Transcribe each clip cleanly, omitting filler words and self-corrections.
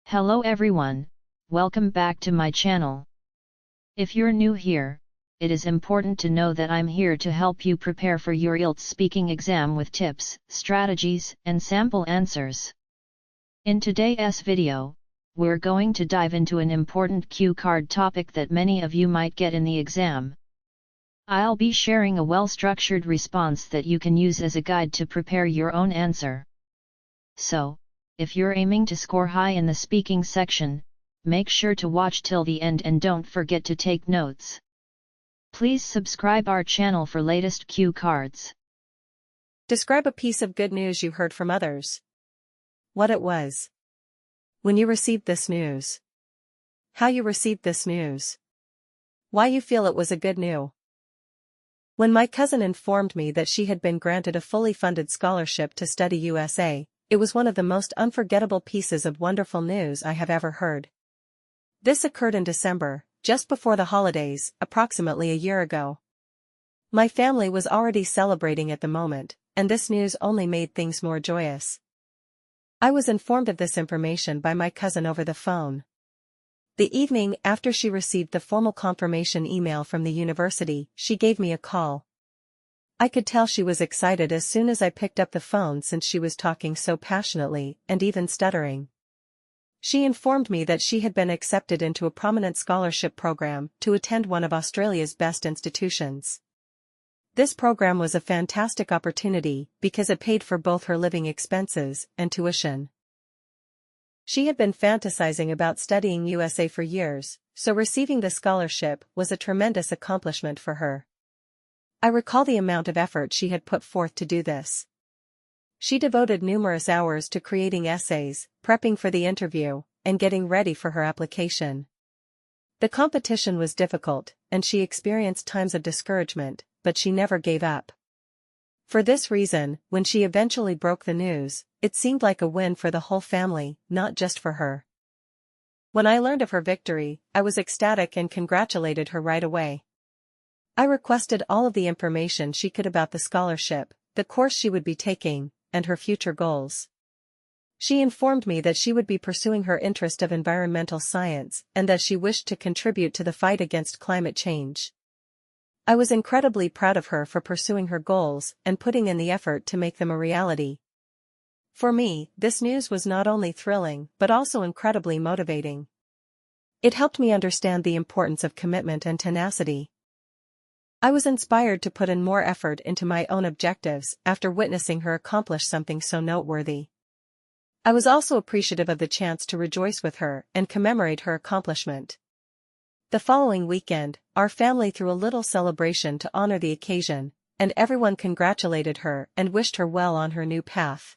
Hello everyone, welcome back to my channel. If you're new here, it is important to know that I'm here to help you prepare for your IELTS speaking exam with tips, strategies, and sample answers. In today's video, we're going to dive into an important cue card topic that many of you might get in the exam. I'll be sharing a well-structured response that you can use as a guide to prepare your own answer. So, if you're aiming to score high in the speaking section, make sure to watch till the end and don't forget to take notes. Please subscribe our channel for latest cue cards. Describe a piece of good news you heard from others. What it was. When you received this news. How you received this news. Why you feel it was a good news. When my cousin informed me that she had been granted a fully funded scholarship to study USA, it was one of the most unforgettable pieces of wonderful news I have ever heard. This occurred in December, just before the holidays, approximately a year ago. My family was already celebrating at the moment, and this news only made things more joyous. I was informed of this information by my cousin over the phone. The evening after she received the formal confirmation email from the university, she gave me a call. I could tell she was excited as soon as I picked up the phone since she was talking so passionately and even stuttering. She informed me that she had been accepted into a prominent scholarship program to attend one of Australia's best institutions. This program was a fantastic opportunity because it paid for both her living expenses and tuition. She had been fantasizing about studying USA for years, so receiving the scholarship was a tremendous accomplishment for her. I recall the amount of effort she had put forth to do this. She devoted numerous hours to creating essays, prepping for the interview, and getting ready for her application. The competition was difficult, and she experienced times of discouragement, but she never gave up. For this reason, when she eventually broke the news, it seemed like a win for the whole family, not just for her. When I learned of her victory, I was ecstatic and congratulated her right away. I requested all of the information she could about the scholarship, the course she would be taking, and her future goals. She informed me that she would be pursuing her interest of environmental science and that she wished to contribute to the fight against climate change. I was incredibly proud of her for pursuing her goals and putting in the effort to make them a reality. For me, this news was not only thrilling but also incredibly motivating. It helped me understand the importance of commitment and tenacity. I was inspired to put in more effort into my own objectives after witnessing her accomplish something so noteworthy. I was also appreciative of the chance to rejoice with her and commemorate her accomplishment. The following weekend, our family threw a little celebration to honor the occasion, and everyone congratulated her and wished her well on her new path.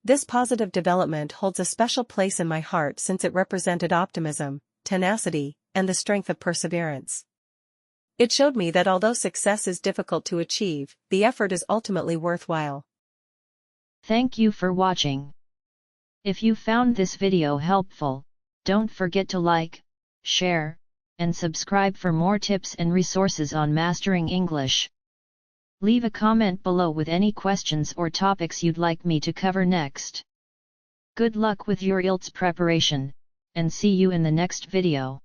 This positive development holds a special place in my heart since it represented optimism, tenacity, and the strength of perseverance. It showed me that although success is difficult to achieve, the effort is ultimately worthwhile. Thank you for watching. If you found this video helpful, don't forget to like, share, and subscribe for more tips and resources on mastering English. Leave a comment below with any questions or topics you'd like me to cover next. Good luck with your IELTS preparation, and see you in the next video.